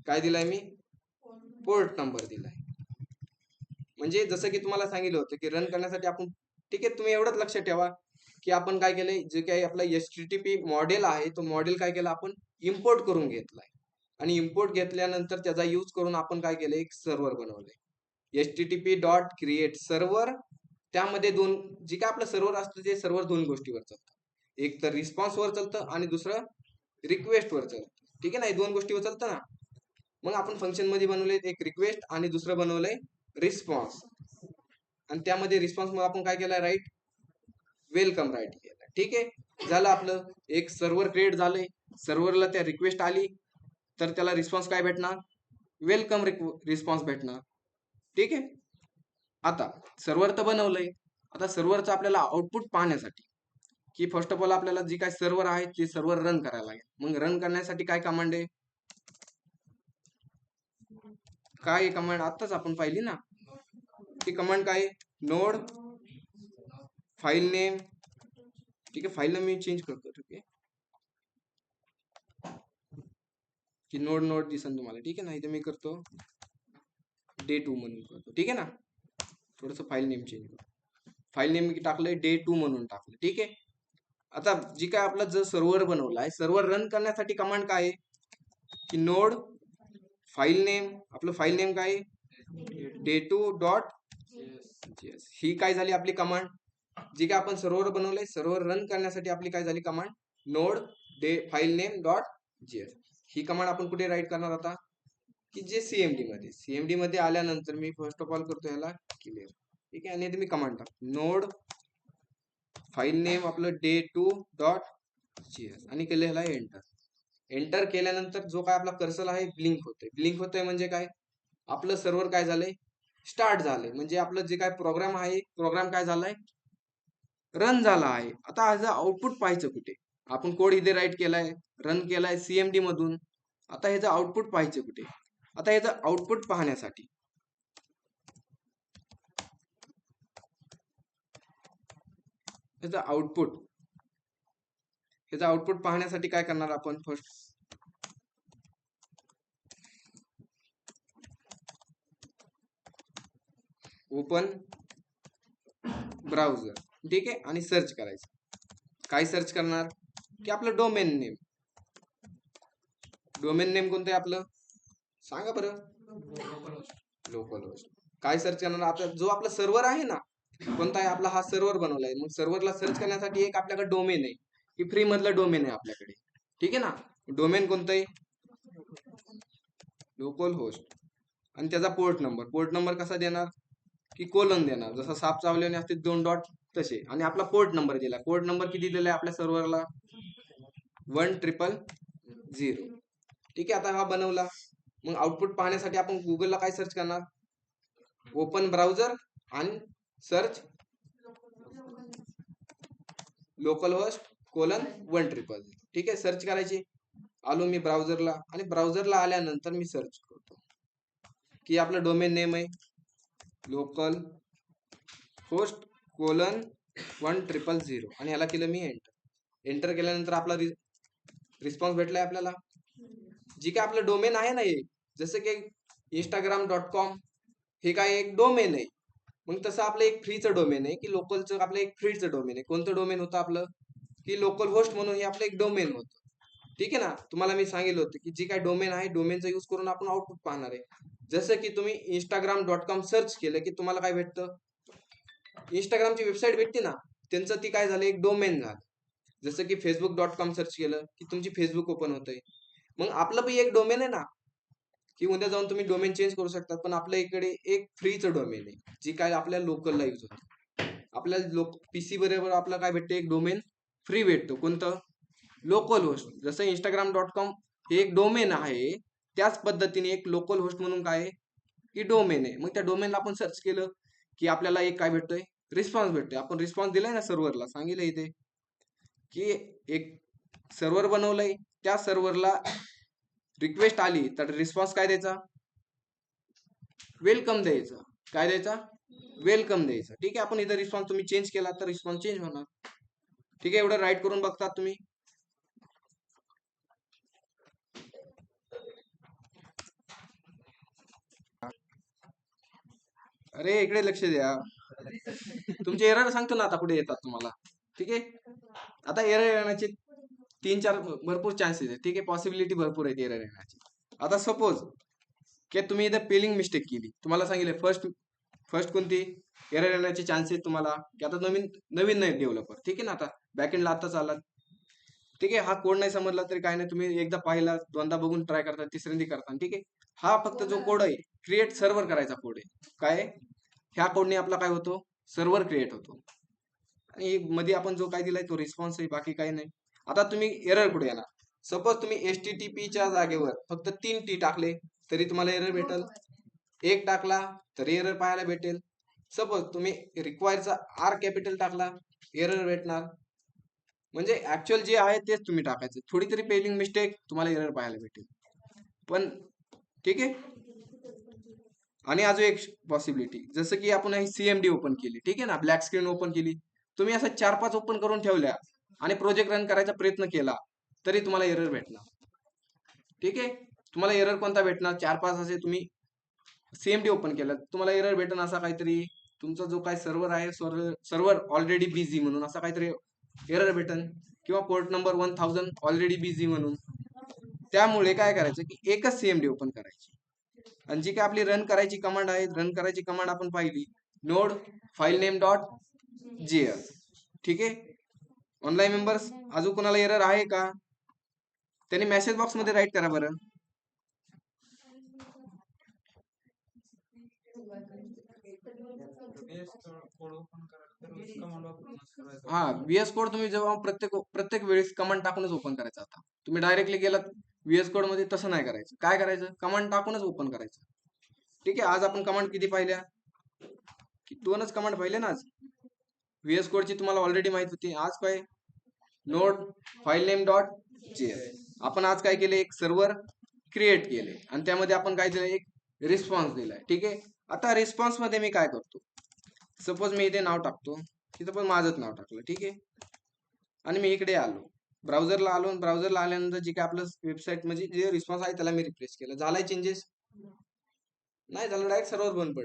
काय दिलाय मी, पोर्ट नंबर दिलाय. म्हणजे जसं की तुम्हाला सांगितलं होतं की रन करण्यासाठी आपण, ठीक आहे, तुम्ही एवढंच लक्षात ठेवा की आपण काय केलंय, जे काही आपला HTTP मॉडेल आहे तो मॉडेल काय केला आपण, इम्पोर्ट करून घेतलाय. आणि इम्पोर्ट घेतल्यानंतर त्याचा यूज करून आपण काय केलं, एक सर्व्हर बनवलंय http डॉट क्रिएट सर्व्हर. त्यामध्ये जी काय आपलं सर्व्हर असतं ते सर्व्हर दोन गोष्टीवर चालतं, एक तर रिस्पॉन्स वर चालतं आणि दुसरं रिक्वेस्ट वर चालतं. ठीक आहे ना, हे दोन गोष्टीवर चालतं ना. मग आपण फंक्शन मध्ये बनवलंय एक रिक्वेस्ट आणि दुसरं बनवलंय रिस्पॉन्स. आणि त्यामध्ये रिस्पॉन्स मध्ये आपण काय केलंय, राईट वेलकम राईट केलं. ठीक आहे, झालं आपलं एक सर्व्हर क्रिएट झालंय. सर्व्हरला त्या रिक्वेस्ट आली तर त्याला रिस्पॉन्स काय भेटणार, वेलकम रिस्पॉन्स भेटणार. ठीक आहे, आता सर्व्हर तर बनवलंय. आता सर्व्हरचं आपल्याला आउटपुट पाहण्यासाठी की फर्स्ट ऑफ ऑल आपल्याला जी काय सर्व्हर आहे ते सर्व्हर रन करायला लागेल. मग रन करण्यासाठी काय कमांड आहे, काय कमांड आताच आपण पाहिली ना, ती कमांड काय, नोड फाईल नेम. ठीक आहे, फाईल नेम मी चेंज करतो. ठीक आहे, की नोड दिसन तुम्हाला. ठीक आहे ना, इथे मी करतो डे 2 म्हणून करतो. ठीक आहे ना, थोडस फाईल नेम चेंज करतो. फाईल नेम टाकलंय डे 2 म्हणून टाकलं. ठीक आहे, आता जी काय आपला जर सर्व्हर बनवलाय, सर्व्हर रन करण्यासाठी कमांड काय आहे, की नोड फाईल नेम. आपलं फाईल नेम काय, डे 2 डॉट जेएस. ही काय झाली आपली कमांड. जी काय आपण सर्व्हर बनवलंय, सर्व्हर रन करण्यासाठी आपली काय झाली command, node the file name dot JS. ही कमांड आपण कुठे राईट करणार आता, की जे सीएमडी मध्ये. सीएमडी मध्ये आल्यानंतर मी फर्स्ट ऑफ ऑल करतो याला क्लिअर. ठीक आहे, आणि मी कमांड टाकतो नोड फाईल नेम आपलं डे 2 डॉट जेएस आणि केलं ह्याला एंटर. एंटर केल्यानंतर जो काय आपला कर्सर आहे ब्लिंक होतोय. ब्लिंक होतोय म्हणजे काय, आपलं सर्व्हर काय झालंय, स्टार्ट झालंय. म्हणजे आपलं जे काय प्रोग्राम आहे, प्रोग्राम काय झालाय, रन झाला आहे. आता ह्याचं आउटपुट पाहायचं कुठे, आपण कोड इथे राईट केलाय, रन केलाय सीएमडी मधून. आता ह्याचं आउटपुट पाहायचं कुठे, आता ह्याचं आउटपुट पाहण्यासाठी ह्याचं आउटपुट पाहण्यासाठी काय करणार आपण, फर्स्ट ओपन ब्राउझर. ठीक आहे, आणि सर्च करायचं. काय सर्च करणार, की आपलं डोमेन नेम. डोमेन नेम कोणतं आहे आपलं, सांगा बरं, लोकल होस्ट. काय सर्च करणार, आपला जो आपला सर्व्हर आहे ना, कोणता आहे आपला, हा सर्व्हर बनवलाय. मग सर्व्हरला सर्च करण्यासाठी एक आपल्याकडे डोमेन आहे, की फ्री मधलं डोमेन आहे आपल्याकडे. ठीक आहे ना, डोमेन कोणतं आहे, लोकल होस्ट. आणि त्याचा पोर्ट नंबर कसा देणार, की कोलन देणार. जसं साप चावल्याने असते 2 डॉट तसे. आणि आपला पोर्ट नंबर दिला. पोर्ट नंबर किती दिलाय आपल्या सर्व्हरला, 1000. ठीक आहे, आता हा बनवला. मग आउटपुट पाहण्यासाठी आपण गुगलला काय सर्च करणार, ओपन ब्राउझर आणि सर्च लोकल होस्ट कोलन 1000. ठीक आहे, सर्च करायची. आलो मी ब्राउझरला, आणि ब्राउझरला आल्यानंतर मी सर्च करतो की आपलं डोमेन नेम आहे लोकल होस्ट कोलन 1000 आणि ह्याला केलं मी एंटर. एंटर केल्यानंतर आपला रिस्पॉन्स भेटलाय आपल्याला. जी काय आपलं डोमेन आहे ना, हे जसं की instagram.com हे काय एक डोमेन आहे. मग तसं आपलं एक फ्रीचं डोमेन आहे, की लोकलचं आपलं एक फ्रीचं डोमेन आहे. कोणतं डोमेन होतं आपलं, की लोकल होस्ट म्हणून हे आपलं एक डोमेन होतं. ठीक आहे ना, तुम्हाला मी सांगितलं होतं की जी काय डोमेन आहे, डोमेनचा यूज करून आपण आउटपुट पाहणार आहे. जसं की तुम्ही instagram.com सर्च केलं की तुम्हाला काय भेटतं, इंस्टाग्रामची वेबसाईट भेटते ना, त्यांचं ती काय झालं, एक डोमेन झालं. जसं की facebook.com सर्च केलं की तुमची फेसबुक ओपन होतंय. मग आपलं पण एक डोमेन आहे ना, की उद्या जाऊन तुम्ही डोमेन चेंज करू शकता. पण आपल्या इकडे एक फ्रीचं डोमेन आहे, जी काय आपल्या लोकलला यूज होते. आपल्या पीसी बरोबर आपला काय भेटते, एक डोमेन फ्री भेटतो. कोणतं, लोकल होस्ट. जसं instagram.com हे एक डोमेन आहे, त्याच पद्धतीने एक लोकल होस्ट म्हणून काय आहे, की डोमेन आहे. मग त्या डोमेनला आपण सर्च केलं की आपल्याला एक काय भेटतोय, रिस्पॉन्स भेटतोय. आपण रिस्पॉन्स दिलाय ना सर्व्हरला, सांगितलं इथे की एक सर्व्हर बनवलंय, त्या सर्व्हरला रिक्वेस्ट आली तर रिस्पॉन्स काय द्यायचा, वेलकम द्यायचा. काय द्यायचा, वेलकम द्यायचा. ठीक आहे, आपण इथं रिस्पॉन्स तुम्ही चेंज केला तर रिस्पॉन्स चेंज होणार. ठीक आहे, एवढं राईट करून बघतात तुम्ही. अरे इकडे लक्ष द्या, तुमचे एरर सांगतो ना आता कुठे येतात तुम्हाला. ठीक आहे, आता एरर येण्याचे 3-4 भरपूर चान्सेस आहेत. ठीक आहे, पॉसिबिलिटी भरपूर आहेत एरर येण्याची. आता सपोज की तुम्ही इथे पेलिंग मिस्टेक केली, तुम्हाला सांगितलं फर्स्ट कोणती एरर येण्याचे चान्सेस तुम्हाला, की आता नवीन नवीन नाही डेव्हलपर, ठीक आहे ना, आता बॅकएंडला आताच आलात, ठीक आहे, हा कोड नाही समजला तरी काय नाही, तुम्ही एकदा पाहिला, दोनदा बघून ट्राय करता, तिसऱ्यांदी करता, ठीक आहे. हा फक्त जो कोड आहे क्रिएट सर्व्हर करायचा कोड आहे. काय ह्या कोडने आपला काय होतो, सर्व्हर क्रिएट होतो. आणि मध्ये आपण जो काय दिलाय तो रिस्पॉन्स आहे, बाकी काही नाही. आता तुम्ही एरर कुठे येणार, सपोज तुम्ही HTTPच्या जागेवर फक्त 3 टी टाकले तरी तुम्हाला एरर भेटेल, एक टाकला तरी एरर पाहायला भेटेल. सपोज तुम्ही रिक्वायरचा R कॅपिटल टाकला, एरर भेटणार. म्हणजे ऍक्च्युअल जे आहे तेच तुम्ही टाकायचं, थोडी तरी पेलिंग मिस्टेक तुम्हाला एरर पाहायला भेटेल. पण ठीक आहे. आणि अजून एक पॉसिबिलिटी, जसं की आपण CMD ओपन केली, ठीक आहे ना, ब्लॅक स्क्रीन ओपन केली, तुम्ही असं 4-5 ओपन करून ठेवल्या आणि प्रोजेक्ट रन करायचा प्रयत्न केला तरी तुम्हाला एरर भेटणार. ठीक आहे, तुम्हाला एरर कोणता भेटणार, 4-5 असे तुम्ही CMD ओपन केलं, तुम्हाला एरर भेटन असा काहीतरी, तुमचा जो काही सर्व्हर आहे सर्व्हर ऑलरेडी बिझी म्हणून असा काहीतरी एरर भेटन, किंवा पोर्ट नंबर 1000 ऑलरेडी बिझी म्हणून. त्यामुळे काय करायचं की एकच CMD ओपन करायची, आणि जी काय आपली रन करायची कमांड आहे, रन करायची कमांड आपण पाहिली, node file name dot JS. ठीक आहे. ऑनलाईन मेंबर्स अजून कोणाला एरर आहे का, त्यांनी मेसेज बॉक्स मध्ये राईट करा बरं. हा, VS कोड तुम्ही जेव्हा प्रत्येक वेळेस कमांड टाकूनच ओपन करायचा. आता तुम्ही डायरेक्टली गेलात VS कोड मध्ये, तसं नाही करायचं. काय करायचं, कमांड टाकूनच ओपन करायचं. ठीक आहे, आज आपण कमांड किती पाहिल्या, 2च कमांड पाहिले ना आज. VS कोडची तुम्हाला ऑलरेडी माहित होती. आज काय, node file name dot JS. आपण आज काय केले, एक सर्व्हर क्रिएट केले आणि त्यामध्ये आपण काय दिलं, एक रिस्पॉन्स दिलाय. ठीक आहे. आता रिस्पॉन्स मध्ये मी काय करतो, सपोज मी इथे नाव टाकतो, तिथं पण माझंच नाव टाकलं, ठीक आहे, आणि मी इकडे आलो, ब्राउझरला आलो, ब्राउझरला आल्यानंतर जे काय आपलं वेबसाईट म्हणजे जे रिस्पॉन्स आहे त्याला मी रिफ्रेश केलं, झालाय चेंजेस, नाही झालं, डायरेक्ट सर्व्हर बंद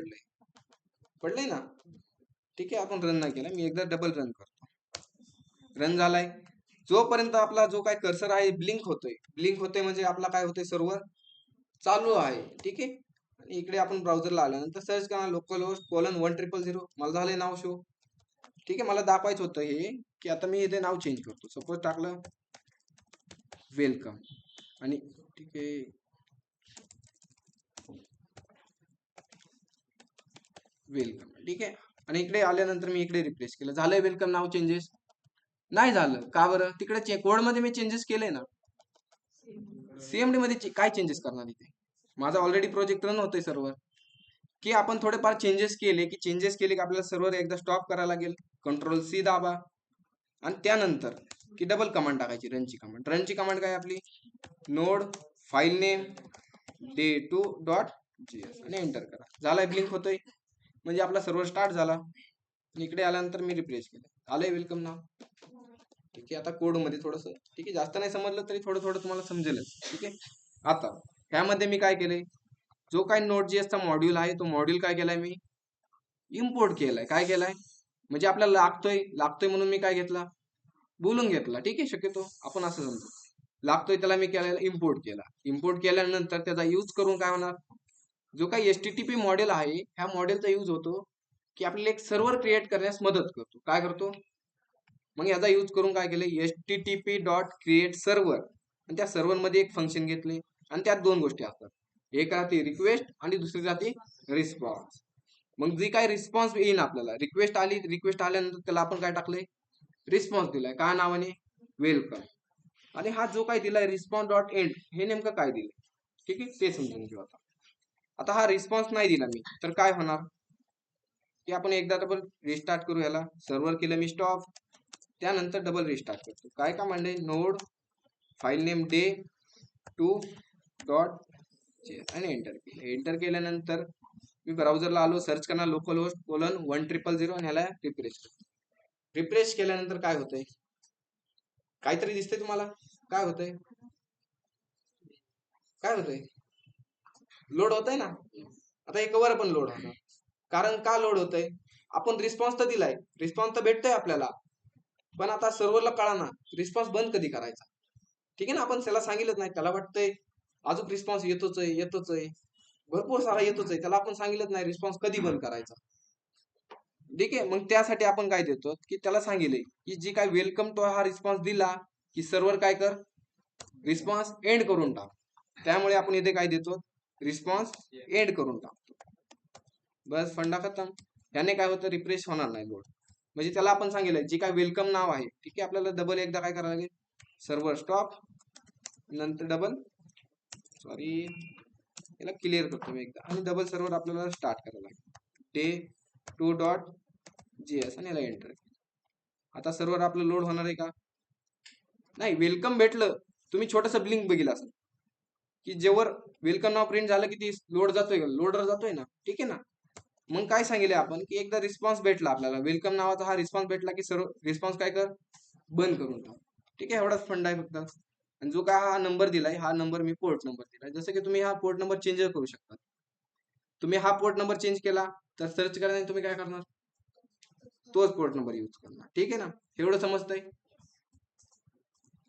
पडलंय ना. ठीक आहे, आपण रन नाही केला, मी एकदा डबल रन करतो, रन झालाय. जोपर्यंत आपला जो काय कर्सर आहे ब्लिंक होतोय म्हणजे आपला काय होतोय, सर्व्हर चालू आहे. ठीक आहे. आणि इकडे आपण ब्राउझरला आल्यानंतर सर्च करा localhost:1000, मला झाले नाव शो. ठीक आहे, मला दाखवायचं होतं हे, की आता मी इथे नाव चेंज करतो, सपोज टाकलं वेलकम, आणि ठीक आहे, वेलकम, ठीक आहे, आणि इकडे आल्यानंतर मी इकडे रिप्लेस केलं, झालंय वेलकम नाव चेंजेस, नाही झालं का बरं, तिकडे कोड मध्ये मी चेंजेस केले ना, CMD मध्ये काय चेंजेस करणार इथे, माझा ऑलरेडी प्रोजेक्ट रन होतोय सर्व्हर, की आपण थोडेफार चेंजेस केले की आपल्याला सर्व्हर एकदा स्टॉप करायला लागेल, Ctrl+C दाबा, आणि त्यानंतर की डबल कमांड टाकायची, रनची कमांड काय आपली, नोड फाईल नेम day2.js, आणि एंटर करा. झालाय, ब्लिंक होतोय म्हणजे आपला सर्व्हर स्टार्ट झाला. इकडे आल्यानंतर मी रिफ्रेश केलं, आलंय वेलकम नाव. ठीक आहे, आता कोड मध्ये थोडस, ठीक आहे, जास्त नाही समजलं तरी थोडं तुम्हाला समजेलच. ठीक आहे. आता ह्यामध्ये मी काय केलंय, जो काही Node.js चा मॉड्यूल आहे तो मॉड्यूल काय केलाय, मी इम्पोर्ट केलाय. काय केलाय म्हणजे आपल्याला लागतोय म्हणून मी काय घेतला, बोलून घेतला. ठीक आहे, शक्यतो आपण असं समजू, लागतोय त्याला मी केलेला इम्पोर्ट केला. इम्पोर्ट केल्यानंतर त्याचा यूज करून काय होणार, जो काही HTTP मॉडेल आहे ह्या मॉडेलचा यूज होतो की आपल्याला एक सर्व्हर क्रिएट करण्यास मदत करतो. काय करतो, मग याचा यूज करून काय केलं, HTTP.create_server, आणि त्या सर्व्हर मध्ये एक फंक्शन घेतले, आणि त्यात 2 गोष्टी असतात, एक राहते रिक्वेस्ट आणि दुसरी राहते रिस्पॉन्स. मग जी काय रिस्पॉन्स येईल आपल्याला, रिक्वेस्ट आल्यानंतर त्याला आपण काय टाकलंय, रिस्पॉन्स दिलाय, काय नावाने, वेलकम. आणि हा जो काय दिलाय response.end, हे नेमकं काय दिलंय, ठीक आहे, ते समजून घेऊ. आता हा रिस्पॉन्स नाही दिला मी तर काय होणार, की आपण एकदा डबल रिस्टार्ट करू, याला सर्व्हर केलं मी स्टॉप, त्यानंतर डबल रिस्टार्ट करतो. काय कमांड आहे, नोड फाईल नेम day2.js, आणि एंटर केल्यानंतर मी ब्राउझरला आलो, सर्च करणार localhost:1000, आणि ह्याला रिफ्रेश केल्यानंतर काय होतंय, काहीतरी दिसतंय तुम्हाला, काय होतंय, लोड होतंय ना. आता हे कवर पण लोड होणार, कारण का लोड होतंय, आपण रिस्पॉन्स तर दिलाय, रिस्पॉन्स तर भेटतोय आपल्याला, पण आता सर्व्हरला कळा ना रिस्पॉन्स बंद कधी करायचा. ठीक आहे ना, आपण त्याला सांगितलंच नाही, त्याला वाटतंय अजून रिस्पॉन्स येतोच आहे, भरपूर सारा येतोच आहे, त्याला आपण सांगितलं नाही रिस्पॉन्स कधी बंद करायचा. ठीक आहे, मग त्यासाठी आपण काय देतो की त्याला सांगितले की जी काय वेलकम टू हा रिस्पॉन्स दिला की सर्व्हर काय कर, रिस्पॉन्स एंड करून टाक. त्यामुळे आपण इथे काय देतो, रिस्पॉन्स एंड करून टाकतो. बस फंडा खतम. याने काय होतं, रिफ्रेश होणार नाही लोड. म्हणजे त्याला आपण सांगितलं जी काय वेलकम नाव आहे, ठीक आहे, आपल्याला डबल एकदा काय करावं लागेल, सर्व्हर स्टॉप, नंतर डबल सॉरी याला क्लिअर करतो मी एकदा, आणि डबल सर्व्हर आपल्याला स्टार्ट करावं लागेल, day2.js आणि याला एंटर. आता सर्व्हर आपलं लोड होणार आहे का, नाही. वेलकम भेटलं, तुम्ही छोटस ब्लिंक बघितलं असेल की जेव्हा वेलकम नाव प्रिंट झालं की ती लोड जातोय का, लोडर जातोय ना, ठीक आहे ना. मग काय सांगितले आपण की एकदा रिस्पॉन्स भेटला आपल्याला, वेलकम नावाचा हा रिस्पॉन्स भेटला की सर्व रिस्पॉन्स काय कर, बंद करून टाक. ठीक आहे, एवढाच फंड आहे फक्त. आणि जो काय हा नंबर दिलाय, हा नंबर मी पोर्ट नंबर दिलाय, जसं की तुम्ही हा पोर्ट नंबर चेंज करू शकता. तुम्ही हा पोर्ट नंबर चेंज केला तर सर्च करायला तुम्ही काय करणार, तोच पोर्ट नंबर यूज करणार. ठीक आहे ना, एवढं समजतंय.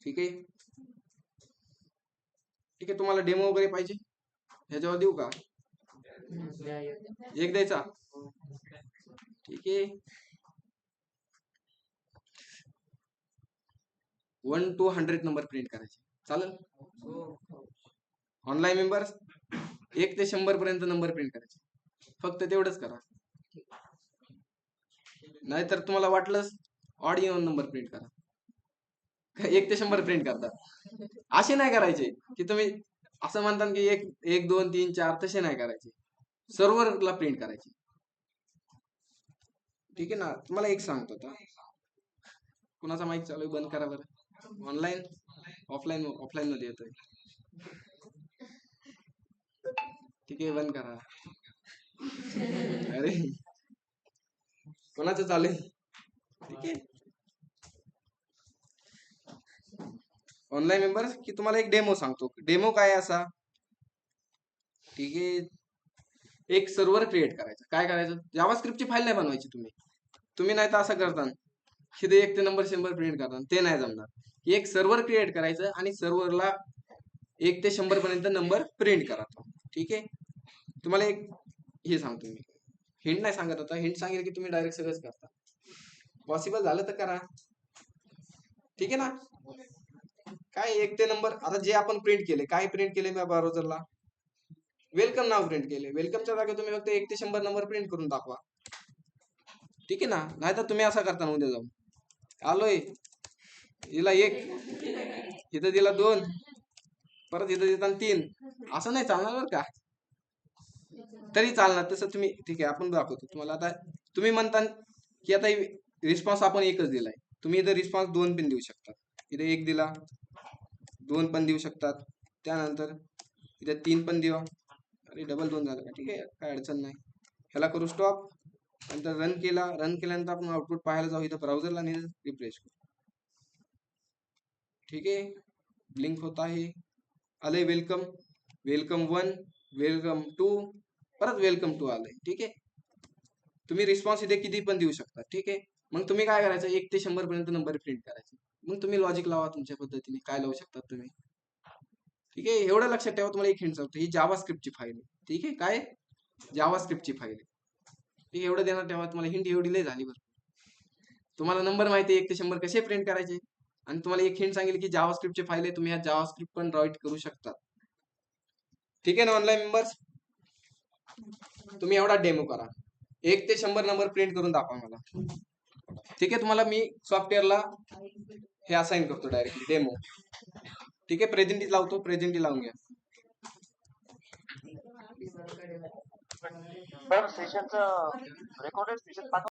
ठीक आहे, ठीक आहे. तुम्हाला डेमो वगैरे पाहिजे ह्याच्यावर देऊ का, एक द्यायचा, ठीक आहे. 1 to 100 नंबर प्रिंट करायचे, चालेल. ऑनलाईन मेंबर्स 1 ते 100 पर्यंत नंबर प्रिंट करायचे, फक्त तेवढंच करा. नाहीतर तुम्हाला वाटलंच ऑडिओ नंबर प्रिंट करा, 1 ते 100 प्रिंट करतात. असे नाही करायचे की तुम्ही असं म्हणता की 1 2 3 4, तसे नाही करायचे, सर्व्हरला प्रिंट करायचे. ठीक आहे ना. तुम्हाला एक सांगतो आता, कुणाचा माईक चालू आहे, बंद करा बरं. ऑनलाईन ऑफलाईन, ऑफलाईन मध्ये येतोय, ठीक आहे, बंद करा. अरे कोणाचं चालू आहे, ठीक आहे. ऑनलाईन मेंबर्स की तुम्हाला एक डेमो सांगतो, डेमो काय आहे असा, ठीक आहे. एक सर्व्हर क्रिएट करायचं. काय करायचं, जावास्क्रिप्टची फाईल नाही बनवायची तुम्ही. तुम्ही नाही तर असं करता की ते 1 ते नंबर 100 प्रिंट करता, ते नाही जमणार. एक सर्व्हर क्रिएट करायचं आणि सर्व्हरला 1 ते 100 पर्यंत नंबर प्रिंट करा. ठीक आहे. तुम्हाला एक हे सांगतो मी, हिंट नाही सांगत आता, हिंट सांगेल की तुम्ही डायरेक्ट सगळंच करता. पॉसिबल झालं तर करा, ठीक आहे ना. काय 1 ते नंबर, आता जे आपण प्रिंट केले, काय प्रिंट केले मी ब्राउझरला, वेलकम नाव प्रिंट केले. वेलकमच्या जागी तुम्ही फक्त 1 ते 100 नंबर प्रिंट करून दाखवा, ठीक आहे ना. नाहीतर तुम्ही असा करता ना, उद्या जाऊन आलोय, हिला 1, इथं दिला 2, परत इथं देताना 3, असं नाही चालणार बरं का. तरी चालणार तसं तुम्ही, ठीक आहे, आपण दाखवतो तुम्हाला. आता तुम्ही म्हणता की आता रिस्पॉन्स आपण एकच दिलाय, तुम्ही इथं रिस्पॉन्स 2 पण देऊ शकता. इथे 1 दिला, 2 पण देऊ शकतात, त्यानंतर इथे 3 पण देऊ. अरे डबल 2 झालं का, ठीक आहे, काय अडचण नाही. ह्याला करू स्टॉप, नंतर रन केला. रन केल्यानंतर आपण आउटपुट पाहायला जाऊ, इथं ब्राउझरला आणि रिफ्रेश करू. ठीक आहे, ब्लिंक होत आहे, आलंय वेलकम, वेलकम 1, वेलकम 2, परत वेलकम 2 आलंय. ठीक आहे, तुम्ही रिस्पॉन्स इथे किती पण देऊ शकता. ठीक आहे, मग तुम्ही काय करायचं, 1 ते 100 पर्यंत नंबर प्रिंट करायचे. मग तुम्ही लॉजिक लावा तुमच्या पद्धतीने, काय लावू शकता तुम्ही. ठीक आहे, एवढं लक्षात ठेवा. तुम्हाला एक हिंट सांगतो, ही जावा स्क्रिप्टची फाईल आहे. ठीक आहे, काय जावा स्क्रिप्टची फाईल आहे. ठीक आहे, एवढं देणार तेव्हा तुम्हाला हिंट एवढी लय झाली बरं. तुम्हाला नंबर माहिती आहे 1 ते 100 कसे प्रिंट करायचे, आणि तुम्हाला एक हिंट सांगेल की जावा स्क्रिप्टची फाईल आहे, तुम्ही ह्या जावा स्क्रिप्ट पण राईट करू शकता. ठीक आहे ना ऑनलाईन मेंबर्स, तुम्ही एवढा डेमो करा, 1 ते 100 नंबर प्रिंट करून दाखवा मला. ठीक आहे, तुम्हाला मी सॉफ्टवेअरला हे असाइन करतो डायरेक्टली डेमो. ठीक आहे, प्रेझेंटी लावतो, प्रेझेंटी लावून घ्या. Sir सेशनचं recorded session